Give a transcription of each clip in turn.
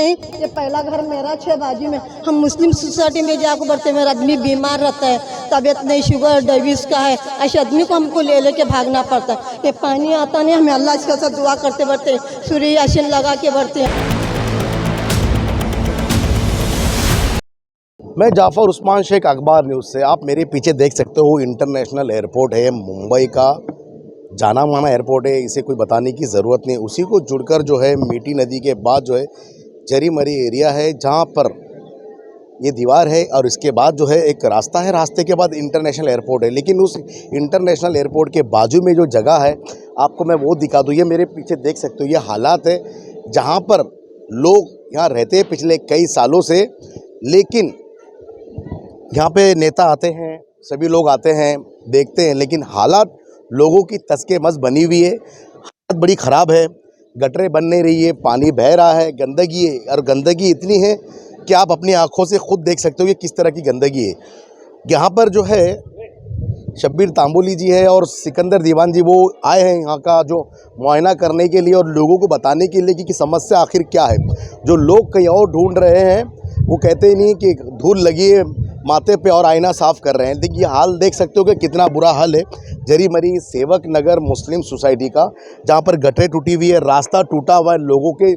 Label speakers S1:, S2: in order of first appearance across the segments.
S1: ये पहला घर मेरा 6 बाजू में। हम मुस्लिम सोसाइटी में जाकर बढ़ते, मेरा आदमी बीमार रहता है, तबीयत नहीं, शुगर डायबिटीज का है, ऐसे आदमी को हमको ले लेके भागना पड़ता है। ये पानी आता नहीं, हमें अल्लाह के साथ दुआ करते बढ़ते, सूर्य यासीन लगा के बढ़ते हैं।
S2: मैं जाफर उस्मान शेख, अखबार न्यूज़ से। आप मेरे पीछे देख सकते हो इंटरनेशनल एयरपोर्ट है, मुंबई का जाना माना एयरपोर्ट है, इसे कोई बताने की ज़रूरत नहीं। उसी को जुड़कर जो है मीठी नदी के बाद जो है जरी मरी एरिया है, जहाँ पर ये दीवार है और इसके बाद जो है एक रास्ता है, रास्ते के बाद इंटरनेशनल एयरपोर्ट है। लेकिन उस इंटरनेशनल एयरपोर्ट के बाजू में जो जगह है, आपको मैं वो दिखा दूँ। ये मेरे पीछे देख सकते हो, ये हालात है जहाँ पर लोग यहाँ रहते हैं पिछले कई सालों से। लेकिन यहाँ पे नेता आते हैं, सभी लोग आते हैं, देखते हैं, लेकिन हालात लोगों की तस्के मस बनी हुई है। हालत बड़ी ख़राब है, गटरें बन नहीं रही है, पानी बह रहा है, गंदगी है, और गंदगी इतनी है कि आप अपनी आंखों से खुद देख सकते हो कि किस तरह की गंदगी है। यहाँ पर जो है शब्बीर तांबोली जी है और सिकंदर दीवान जी, वो आए हैं यहाँ का जो मुआयना करने के लिए और लोगों को बताने के लिए कि समस्या आखिर क्या है। जो लोग कहीं और ढूंढ रहे हैं, वो कहते ही नहीं कि धूल लगी है माथे पे और आईना साफ़ कर रहे हैं। देखिए हाल देख सकते हो कि कितना बुरा हाल है जरी मरी सेवक नगर मुस्लिम सोसाइटी का, जहाँ पर गटरें टूटी हुई है, रास्ता टूटा हुआ है, लोगों के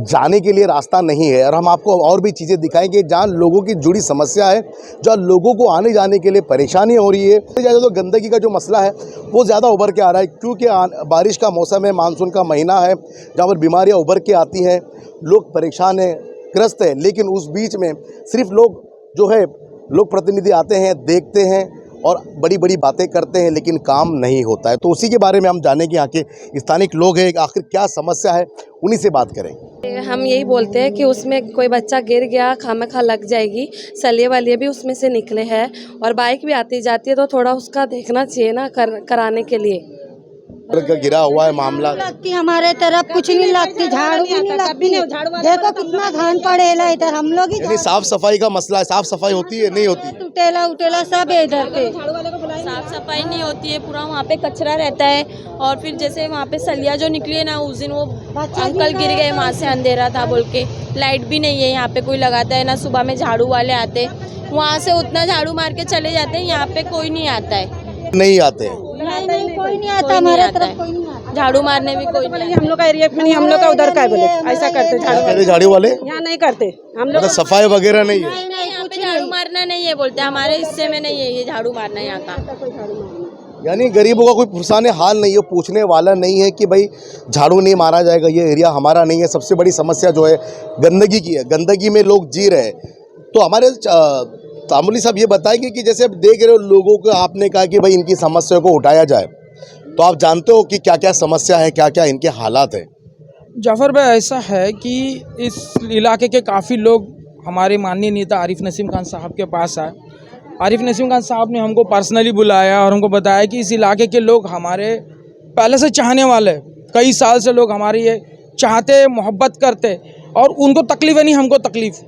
S2: जाने के लिए रास्ता नहीं है। और हम आपको और भी चीज़ें दिखाएंगे जहाँ लोगों की जुड़ी समस्या है, जहाँ लोगों को आने जाने के लिए परेशानी हो रही है। ज़्यादा तो गंदगी का जो मसला है वो ज़्यादा उभर के आ रहा है, क्योंकि बारिश का मौसम है, मानसून का महीना है, जहाँ पर बीमारियाँ उभर के आती हैं, लोग परेशान हैं, ग्रस्त है। लेकिन उस बीच में सिर्फ लोग जो है लोग प्रतिनिधि आते हैं, देखते हैं और बड़ी बड़ी बातें करते हैं, लेकिन काम नहीं होता है। तो उसी के बारे में हम जाने कि यहाँ के स्थानिक लोग हैं, आखिर क्या समस्या है, उन्हीं से बात करें।
S3: हम यही बोलते हैं कि उसमें कोई बच्चा गिर गया, खामखा लग जाएगी। सलिए वालिए भी उसमें से निकले हैं और बाइक भी आती जाती है, तो थोड़ा उसका देखना चाहिए ना कराने के लिए।
S2: गिरा हुआ है मामला,
S1: लगती हमारे तरफ कुछ नहीं लगती, झाड़ू भी नहीं लगती। देखो कितना घान पड़ेला इधर, हम लोग ही
S2: साफ सफाई का मसला है। साफ सफाई होती है, नहीं होती,
S1: टूटेला उटेला सब है इधर पे।
S3: साफ सफाई नहीं होती है, पूरा वहाँ पे कचरा रहता है। और फिर जैसे वहाँ पे सलिया जो निकली है ना, उस दिन वो अंकल गिर गए, वहाँ से अंधेरा था बोल के। लाइट भी नहीं है यहाँ पे, कोई लगाता है ना, सुबह में झाड़ू वाले आते, वहाँ से उतना झाड़ू मार के चले जाते हैं, यहाँ पे कोई नहीं आता है।
S2: नहीं आते हैं,
S1: नहीं कोई नहीं आता हमारे तरफ, कोई नहीं आता
S3: झाड़ू मारने भी कोई नहीं।
S4: हम लोग का एरिया में नहीं, हम लोग का उधर का है बोले, ऐसा करते
S2: झाड़ू वाले
S4: यहाँ नहीं करते हम लोग।
S2: सफाई वगैरह नहीं है,
S3: यहाँ पे झाड़ू मारना नहीं है बोलते, हमारे हिस्से में नहीं है ये झाड़ू मारना यहाँ का।
S2: यानी गरीबों का कोई पुरसाने हाल नहीं है, पूछने वाला नहीं है कि भाई झाड़ू नहीं मारा जाएगा, ये एरिया हमारा नहीं है। सबसे बड़ी समस्या जो है गंदगी की है, गंदगी में लोग जी रहे हैं। तो हमारे तांबोली साहब ये बताएंगे कि जैसे अब देख रहे हो लोगों को, आपने कहा कि भाई इनकी समस्या को उठाया जाए, तो आप जानते हो कि क्या क्या समस्या है, क्या क्या इनके हालात है।
S5: जाफर भाई, ऐसा है कि इस इलाके के काफ़ी लोग हमारे माननीय नेता आरिफ नसीम खान साहब के पास आए। आरिफ नसीम खान साहब ने हमको पर्सनली बुलाया और हमको बताया कि इस इलाके के लोग हमारे पहले से चाहने वाले, कई साल से लोग हमारी ये चाहते, मोहब्बत करते, और उनको तकलीफ है नहीं, हमको तकलीफ़।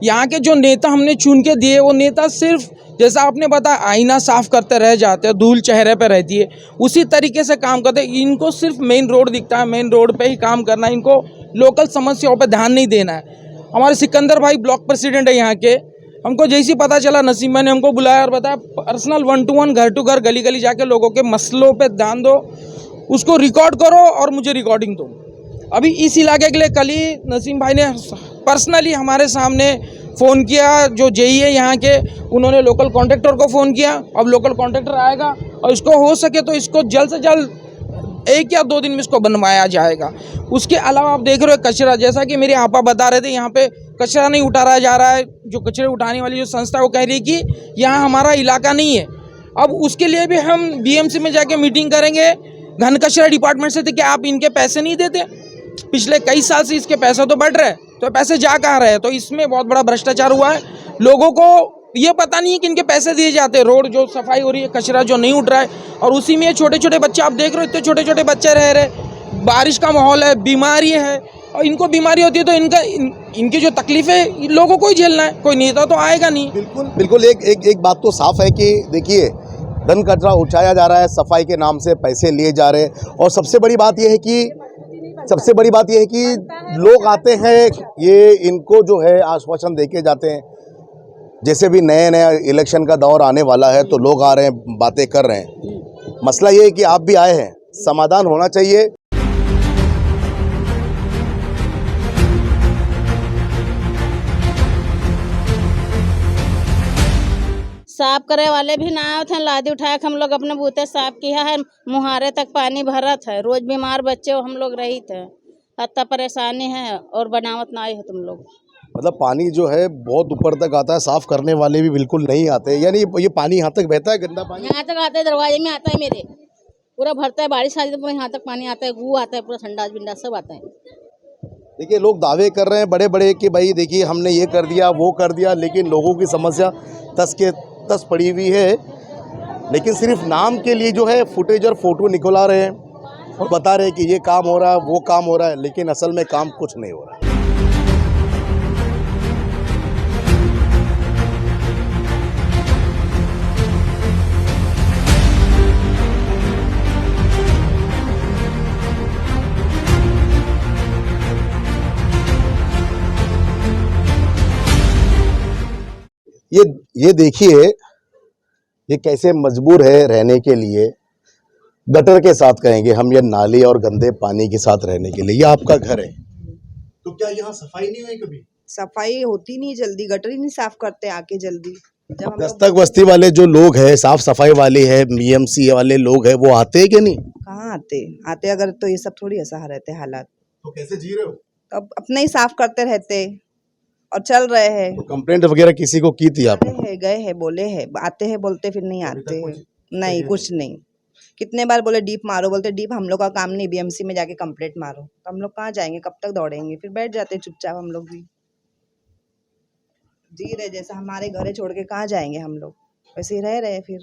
S5: यहाँ के जो नेता हमने चुन के दिए, वो नेता सिर्फ जैसा आपने बताया आईना साफ़ करते रह जाते हैं, धूल चेहरे पे रहती है, उसी तरीके से काम करते हैं। इनको सिर्फ मेन रोड दिखता है, मेन रोड पे ही काम करना है, इनको लोकल समस्याओं पे ध्यान नहीं देना है। हमारे सिकंदर भाई ब्लॉक प्रेसिडेंट है यहाँ के, हमको जैसे पता चला, नसीम भाई ने हमको बुलाया और बताया पर्सनल 1 to 1 घर टू घर गली गली जाके लोगों के मसलों पे ध्यान दो, उसको रिकॉर्ड करो और मुझे रिकॉर्डिंग दो। अभी इस इलाके के लिए कल ही नसीम भाई ने पर्सनली हमारे सामने फ़ोन किया, जो जेई है यहाँ के, उन्होंने लोकल कॉन्ट्रैक्टर को फ़ोन किया। अब लोकल कॉन्ट्रैक्टर आएगा और इसको हो सके तो इसको जल्द से जल्द 1 या 2 दिन में इसको बनवाया जाएगा। उसके अलावा आप देख रहे हो कचरा, जैसा कि मेरे आपा बता रहे थे, यहाँ पे कचरा नहीं उठाया जा रहा है। जो कचरे उठाने वाली जो संस्था है वो कह रही है कि यहाँ हमारा इलाका नहीं है। अब उसके लिए भी हम BMC में जाके मीटिंग करेंगे घन कचरा डिपार्टमेंट से, कि आप इनके पैसे नहीं देते। पिछले कई साल से इसके पैसे तो बढ़ रहे हैं, तो पैसे जा कहाँ रहे हैं? तो इसमें बहुत बड़ा भ्रष्टाचार हुआ है। लोगों को ये पता नहीं है कि इनके पैसे दिए जाते हैं। रोड जो सफाई हो रही है, कचरा जो नहीं उठ रहा है, और उसी में छोटे छोटे बच्चे, आप देख रहे हो इतने छोटे छोटे बच्चे रह रहे, बारिश का माहौल है, बीमारी है, और इनको बीमारी होती है तो इनकी जो तकलीफ है लोगों को ही झेलना है, कोई नेता तो आएगा नहीं।
S2: बिल्कुल बिल्कुल, एक बात तो साफ है कि देखिए घन कचरा उठाया जा रहा है, सफाई के नाम से पैसे लिए जा रहे हैं, और सबसे बड़ी बात यह है कि सबसे बड़ी बात यह है कि लोग आते हैं, ये इनको जो है आश्वासन देके जाते हैं। जैसे भी नया नया इलेक्शन का दौर आने वाला है तो लोग आ रहे हैं, बातें कर रहे हैं। मसला ये है कि आप भी आए हैं, समाधान होना चाहिए।
S6: साफ करे वाले भी ना आए थे, लादी उठाए के हम लोग अपने बूते साफ किया है। मुहारे तक पानी भरा था, रोज बीमार बच्चे हम लोग रही थे, हत्ता परेशानी है और बनावट ना आई है तुम लोग।
S2: मतलब पानी जो है बहुत ऊपर तक आता है, साफ करने वाले भी बिल्कुल नहीं आते। यानी ये पानी यहाँ तक बहता है, गंदा पानी
S6: यहाँ तक आता है, दरवाजे में आता है, मेरे पूरा भरता है। बारिश आती है तो पूरा यहाँ तक पानी आता है, गू आता है, पूरा संडास बिंडास सब आता है।
S2: देखिए लोग दावे कर रहे हैं बड़े बड़े कि भाई देखिए हमने ये कर दिया वो कर दिया, लेकिन लोगों की समस्या तस के तस पड़ी हुई है। लेकिन सिर्फ नाम के लिए जो है फुटेज और फोटो निकला रहे हैं और बता रहे हैं कि ये काम हो रहा है वो काम हो रहा है, लेकिन असल में काम कुछ नहीं हो रहा है। ये देखिए ये कैसे मजबूर है रहने के लिए, गटर के साथ कहेंगे हम, ये नाली और गंदे पानी के साथ रहने के लिए। ये आपका घर है, तो क्या यहाँ सफाई नहीं हुई कभी?
S7: सफाई होती नहीं जल्दी, गटर ही नहीं साफ करते आके जल्दी। जब हम
S2: दस्तक बस्ती वाले जो लोग हैं, साफ सफाई वाले हैं, बीएमसी वाले लोग हैं, वो आते हैं कि नहीं?
S7: कहाँ आते अगर तो ये सब थोड़ी ऐसा रहते हालात।
S2: तो कैसे जी रहे हो?
S7: तब अपने ही साफ करते रहते और चल रहे हैं।
S2: तो कंप्लेंट वगैरह किसी को की थी आपने?
S7: गए हैं, बोले हैं, आते हैं बोलते, फिर नहीं आते हैं। नहीं, कुछ नहीं। कितने बार बोले डीप मारो, बोलते डीप हम लोग का काम नहीं, बीएमसी में जाके कंप्लेंट मारो। तो हम लोग कहाँ जाएंगे, कब तक दौड़ेंगे? फिर बैठ जाते चुपचाप। हम लोग भी जी रहे, जैसा हमारे घरे छोड़ के कहाँ जाएंगे हम लोग, वैसे ही रह रहे हैं। फिर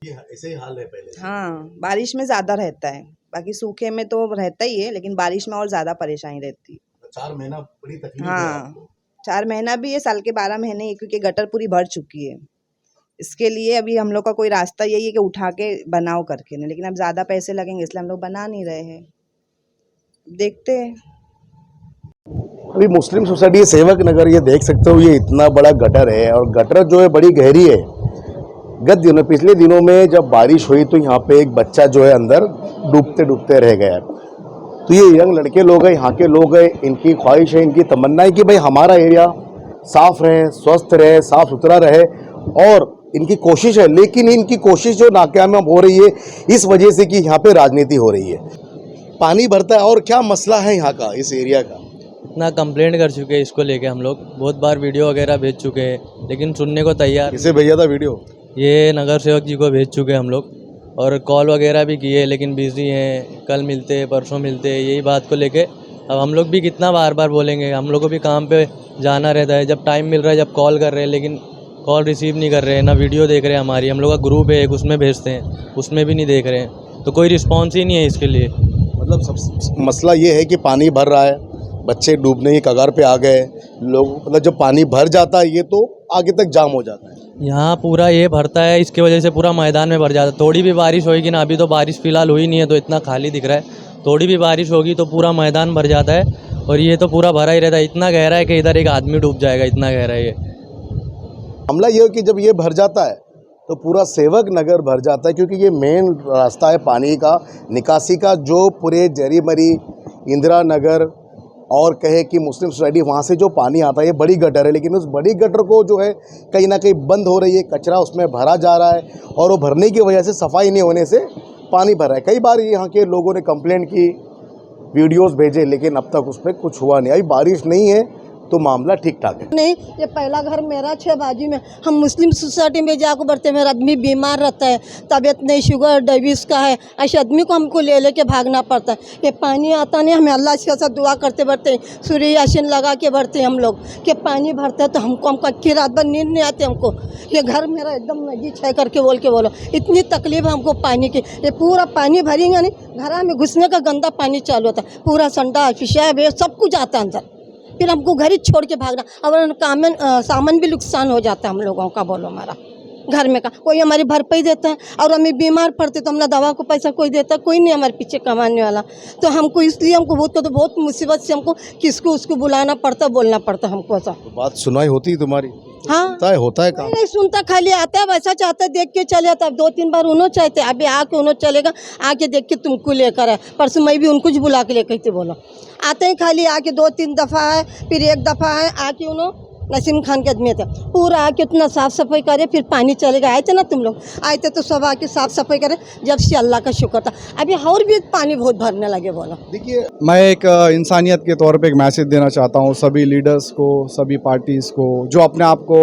S2: ये ऐसे ही हाल है पहले।
S7: हाँ, बारिश में ज्यादा रहता है, बाकी सूखे में तो रहता ही है, लेकिन बारिश में और ज्यादा परेशानी रहती है।
S2: 4 महीना बड़ी तकलीफ है
S7: हाँ,
S2: आपको।
S7: 4 महीना भी है, साल के 12 महीने है, क्योंकि गटर पूरी भर चुकी है। इसके लिए अभी हम लोग का कोई रास्ता यही है कि उठा के बनाओ करके नहीं, लेकिन अब ज़्यादा पैसे लगेंगे इसलिए हम लोग बना नहीं रहे हैं। देखते हैं।
S2: अभी मुस्लिम सोसाइटी सेवक नगर, ये देख सकते हो, ये इतना बड़ा गटर है और गटर जो है बड़ी गहरी है। पिछले दिनों में जब बारिश हुई तो यहाँ पे एक बच्चा जो है अंदर डूबते डूबते रह गया। तो ये यंग लड़के लोग हैं, यहाँ के लोग हैं, इनकी ख्वाहिश है, इनकी तमन्ना है कि भाई हमारा एरिया साफ रहे, स्वस्थ रहे, साफ सुथरा रहे, और इनकी कोशिश है। लेकिन इनकी कोशिश जो नाकामयाब हो रही है इस वजह से कि यहाँ पे राजनीति हो रही है। पानी भरता है। और क्या मसला है यहाँ का, इस एरिया का?
S8: इतना कंप्लेंट कर चुके हैं इसको लेके, हम लोग बहुत बार वीडियो वगैरह भेज चुके हैं, लेकिन सुनने को तैयार।
S2: किसे भेजा था वीडियो?
S8: ये नगर सेवक जी को भेज चुके हैं हम लोग, और कॉल वगैरह भी किए, लेकिन बिजी हैं, कल मिलते हैं, परसों मिलते हैं, यही बात को लेके। अब हम लोग भी कितना बार बार बोलेंगे, हम लोग को भी काम पे जाना रहता है, जब टाइम मिल रहा है, जब कॉल कर रहे हैं, लेकिन कॉल रिसीव नहीं कर रहे हैं, ना वीडियो देख रहे हैं हमारी। हम लोग का ग्रुप है एक, उसमें भेजते हैं, उसमें भी नहीं देख रहे हैं, तो कोई रिस्पॉन्स ही नहीं है इसके लिए।
S2: मतलब सब मसला ये है कि पानी भर रहा है, बच्चे डूबने की कगार पे आ गए लोग। मतलब जब पानी भर जाता है ये तो आगे तक जाम हो जाता है।
S8: यहाँ पूरा ये भरता है, इसके वजह से पूरा मैदान में भर जाता है। थोड़ी भी बारिश होगी ना, अभी तो बारिश फिलहाल हुई नहीं है तो इतना खाली दिख रहा है, थोड़ी भी बारिश होगी तो पूरा मैदान भर जाता है, और ये तो पूरा भरा ही रहता है। इतना गहरा है कि इधर एक आदमी डूब जाएगा, इतना गहरा है ये।
S2: मामला ये है कि जब ये भर जाता है तो पूरा सेवक नगर भर जाता है, क्योंकि ये मेन रास्ता है पानी का निकासी का, जो पूरे जरीमरी, इंदिरा नगर और कहे कि मुस्लिम सोसाइटी, वहाँ से जो पानी आता है, ये बड़ी गटर है, लेकिन उस बड़ी गटर को जो है कहीं ना कहीं बंद हो रही है, कचरा उसमें भरा जा रहा है, और वो भरने की वजह से सफाई नहीं होने से पानी भर रहा है। कई बार यहाँ के लोगों ने कंप्लेंट की, वीडियोस भेजे, लेकिन अब तक उस पर कुछ हुआ नहीं। अभी बारिश नहीं है तो मामला ठीक ठाक है।
S1: नहीं, ये पहला घर मेरा 6 बाजू में, हम मुस्लिम सोसाइटी में जाकर बढ़ते, मेरा आदमी बीमार रहता है, तबीयत नहीं, शुगर डायबिटीज का है, ऐसे आदमी को हमको ले लेके भागना पड़ता है। ये पानी आता नहीं, हमें अल्लाह के साथ दुआ करते बढ़ते, सूर्य यासीन लगा के बढ़ते हम लोग, कि पानी भरता है तो हमको की रात भर नींद नहीं आती हमको। ये घर मेरा एकदम नजीक है करके बोल के बोलो, इतनी तकलीफ है हमको पानी की। ये पूरा पानी भरेंगे नहीं, घर में घुसने का गंदा पानी चालू होता है, पूरा संडा पेशाब सब कुछ आता है अंदर, फिर हमको घर ही छोड़ के भागना, और सामान भी नुकसान हो जाता है हम लोगों का। बोलो हमारा घर में का कोई हमारी भरपाई देता है, और हमें बीमार पड़ते तो हमला दवा को पैसा कोई देता, कोई नहीं हमारे पीछे कमाने वाला। तो हमको इसलिए हमको बहुत मुसीबत से हमको किसको उसको बुलाना पड़ता, बोलना पड़ता हमको ऐसा।
S2: तो बात सुनाई होती है तुम्हारी?
S1: हाँ
S2: होता है काम?
S1: नहीं सुनता, खाली आता है वैसा चाहता है, देख के चले जाता है। 2-3 बार उन्होंने चाहते, अभी आके उन्होंने चलेगा, आके देख के तुमको लेकर आए। परसों मैं भी उनको ही बुला के लेकर थी, बोला आते हैं खाली आके 2-3 दफ़ा है, फिर 1 दफ़ा है आके उन्होंने नसीम खान के आदमी थे, पूरा आके उतना साफ़ सफाई करे, फिर पानी चलेगा। आए थे ना तुम लोग, आए थे तो सब आके साफ़ सफाई करे, जब से अल्लाह का शुक्र था। अभी और भी पानी बहुत भरने लगे। बोला
S2: देखिए,
S9: मैं एक इंसानियत के तौर पे एक मैसेज देना चाहता हूँ सभी लीडर्स को, सभी पार्टीज़ को, जो अपने आप को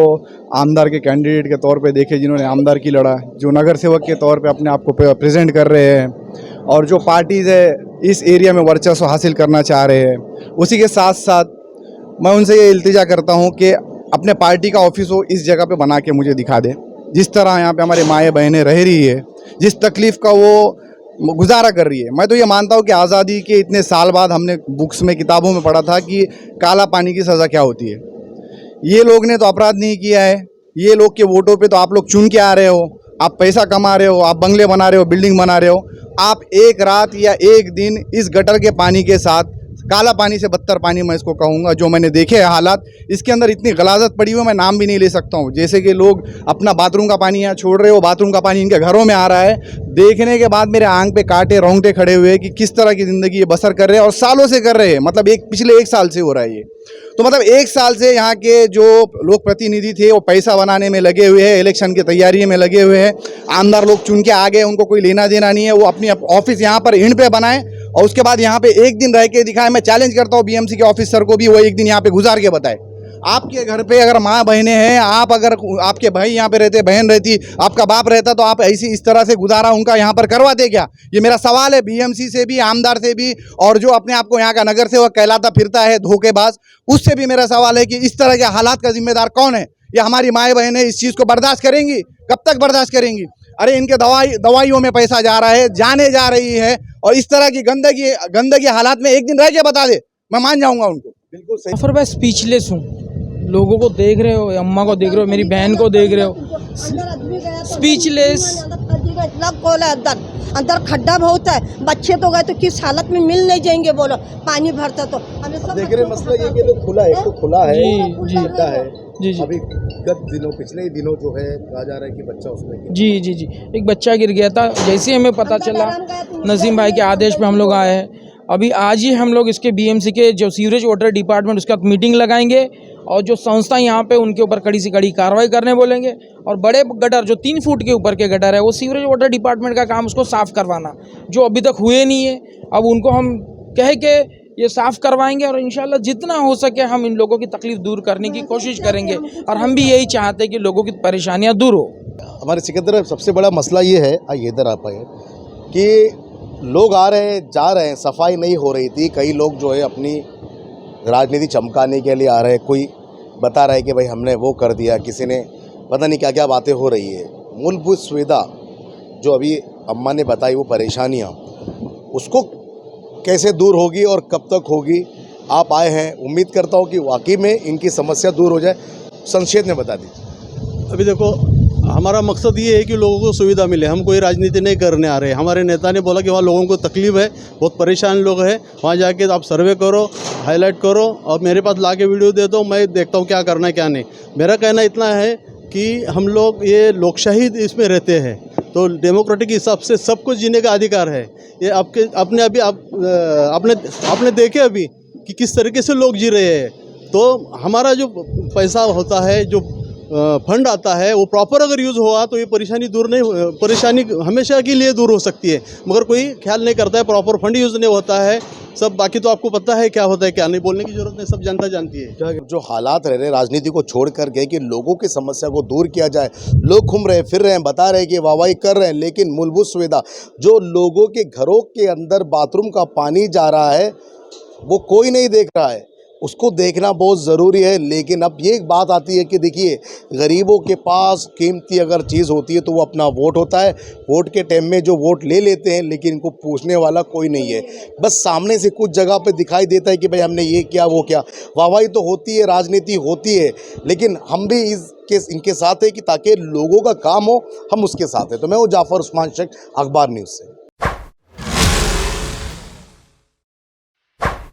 S9: आमदार के कैंडिडेट के तौर पे देखे, जिन्होंने आमदार की लड़ा, जो नगर सेवक के तौर पे अपने आप को प्रेजेंट कर रहे हैं, और जो पार्टीज़ है इस एरिया में वर्चस्व हासिल करना चाह रहे हैं। उसी के साथ साथ मैं उनसे ये इल्तिजा करता हूँ कि अपने पार्टी का ऑफिस हो इस जगह पे बना के मुझे दिखा दें। जिस तरह यहाँ पे हमारे माएँ बहनें रह रही है, जिस तकलीफ़ का वो गुजारा कर रही है, मैं तो ये मानता हूँ कि आज़ादी के इतने साल बाद हमने बुक्स में, किताबों में पढ़ा था कि काला पानी की सज़ा क्या होती है। ये लोग ने तो अपराध नहीं किया है, ये लोग के वोटों पे तो आप लोग चुन के आ रहे हो, आप पैसा कमा रहे हो, आप बंगले बना रहे हो, बिल्डिंग बना रहे हो। आप एक रात या एक दिन इस गटर के पानी के साथ, काला पानी से बदतर पानी मैं इसको कहूँगा, जो मैंने देखे हैं हालात, इसके अंदर इतनी गलाजत पड़ी हुई है, मैं नाम भी नहीं ले सकता हूँ। जैसे कि लोग अपना बाथरूम का पानी यहाँ छोड़ रहे हो, बाथरूम का पानी इनके घरों में आ रहा है। देखने के बाद मेरे आंख पे कांटे रोंगटे खड़े हुए कि किस तरह की ज़िंदगी ये बसर कर रहे हैं, और सालों से कर रहे हैं। मतलब पिछले 1 साल से हो रहा है ये। तो मतलब 1 साल से यहाँ के जो लोग प्रतिनिधि थे वो पैसा बनाने में लगे हुए हैं, इलेक्शन की तैयारी में लगे हुए हैं। आमदार लोग चुन के आ गए, उनको कोई लेना देना नहीं है। वो अपनी ऑफिस यहाँ पर इंड पे बनाए और उसके बाद यहाँ पे एक दिन रह के दिखाए। मैं चैलेंज करता हूँ बीएमसी के ऑफिसर को भी, वो एक दिन यहाँ पे गुजार के बताए। आपके घर पे अगर माँ बहनें हैं, आप अगर आपके भाई यहाँ पे रहते, बहन रहती, आपका बाप रहता, तो आप ऐसी इस तरह से गुजारा उनका यहाँ पर करवाते क्या? ये मेरा सवाल है बीएमसी से भी, आमदार से भी, और जो अपने आप को यहाँ का नगर सेवक कहलाता फिरता है धोखेबाज, उससे भी मेरा सवाल है कि इस तरह के हालात का जिम्मेदार कौन है? या हमारी माएँ बहनें इस चीज़ को बर्दाश्त करेंगी? कब तक बर्दाश्त करेंगी? अरे इनके दवाइयों में पैसा जा रहा है, जाने जा रही है, और इस तरह की गंदगी हालात में एक दिन रह के बता दे, मैं मान जाऊंगा उनको। बिल्कुल सही।
S5: फिर मैं स्पीचलेस हूँ। लोगों को देख रहे हो, अम्मा को देख रहे हो, मेरी बहन को देख रहे हो, स्पीचलेस।
S1: अंदर खड्डा बहुत है, बच्चे तो गए तो किस हालत में मिल नहीं जाएंगे, बोलो पानी भरता तो हमें सब
S2: देख रहे मसला ये कि तो खुला है, तो खुला है,
S5: जी
S2: खड्डा है।
S5: जी जी
S2: अभी पिछले ही दिनों जो है कहा जा रहा है कि बच्चा उसमें
S5: जी जी जी एक बच्चा गिर गया था। जैसे हमें पता चला, नसीम भाई के आदेश पे हम लोग आए हैं। अभी आज ही हम लोग इसके बीएमसी के जो सीवरेज वाटर डिपार्टमेंट, उसके साथ मीटिंग लगाएंगे, और जो संस्था यहाँ पे उनके ऊपर कड़ी से कड़ी कार्रवाई करने बोलेंगे। और बड़े गटर जो 3 फुट के ऊपर के गटर है, वो सीवरेज वाटर डिपार्टमेंट का काम उसको साफ़ करवाना, जो अभी तक हुए नहीं है। अब उनको हम कह के ये साफ़ करवाएंगे, और इंशाल्लाह जितना हो सके हम इन लोगों की तकलीफ़ दूर करने की कोशिश करेंगे। और हम भी यही चाहते हैं कि लोगों की परेशानियाँ दूर हो।
S2: हमारे सिकंदर, सबसे बड़ा मसला ये है, आइए इधर आ पाए, कि लोग आ रहे हैं, जा रहे हैं, सफाई नहीं हो रही थी। कई लोग जो है अपनी राजनीति चमकाने के लिए आ रहे हैं। कोई बता रहा है कि भाई हमने वो कर दिया, किसी ने पता नहीं क्या क्या बातें हो रही है। मूलभूत सुविधा जो अभी अम्मा ने बताई, वो परेशानियाँ, उसको कैसे दूर होगी और कब तक होगी? आप आए हैं, उम्मीद करता हूँ कि वाकई में इनकी समस्या दूर हो जाए। संक्षेप में बता दीजिए।
S10: अभी देखो, हमारा मकसद ये है कि लोगों को सुविधा मिले। हम कोई राजनीति नहीं करने आ रहे। हमारे नेता ने बोला कि वहाँ लोगों को तकलीफ है, बहुत परेशान लोग हैं, वहाँ जाके आप सर्वे करो, हाईलाइट करो, और मेरे पास ला के वीडियो दे दो, मैं देखता हूँ क्या करना है क्या नहीं। मेरा कहना इतना है कि हम लोग ये लोकशाही इसमें रहते हैं, तो डेमोक्रेटिक हिसाब से सब कुछ जीने का अधिकार है। ये आपने देखे अभी कि किस तरीके से लोग जी रहे हैं। तो हमारा जो पैसा होता है, जो फंड आता है, वो प्रॉपर अगर यूज़ हुआ तो ये परेशानी हमेशा के लिए दूर हो सकती है। मगर कोई ख्याल नहीं करता है, प्रॉपर फंड यूज़ नहीं होता है सब। बाकी तो आपको पता है क्या होता है क्या नहीं, बोलने की जरूरत नहीं, सब जनता जानती है।
S2: जो हालात रह रहे राजनीति को छोड़ कर के, कि लोगों की समस्या को दूर किया जाए। लोग घूम रहे फिर रहे हैं, बता रहे हैं कि वाहवाही कर रहे हैं, लेकिन मूलभूत सुविधा जो लोगों के घरों के अंदर बाथरूम का पानी जा रहा है, वो कोई नहीं देख रहा है। उसको देखना बहुत ज़रूरी है। लेकिन अब ये एक बात आती है कि देखिए, गरीबों के पास कीमती अगर चीज़ होती है तो वो अपना वोट होता है। वोट के टाइम में जो वोट ले लेते हैं, लेकिन इनको पूछने वाला कोई नहीं है। बस सामने से कुछ जगह पे दिखाई देता है कि भाई हमने ये किया वो किया, वाहवाही तो होती है, राजनीति होती है, लेकिन हम भी इनके साथ है कि ताकि लोगों का काम हो, हम उसके साथ हैं। तो मैं हूँ जाफ़र उस्मान शेख, अखबार न्यूज़ से।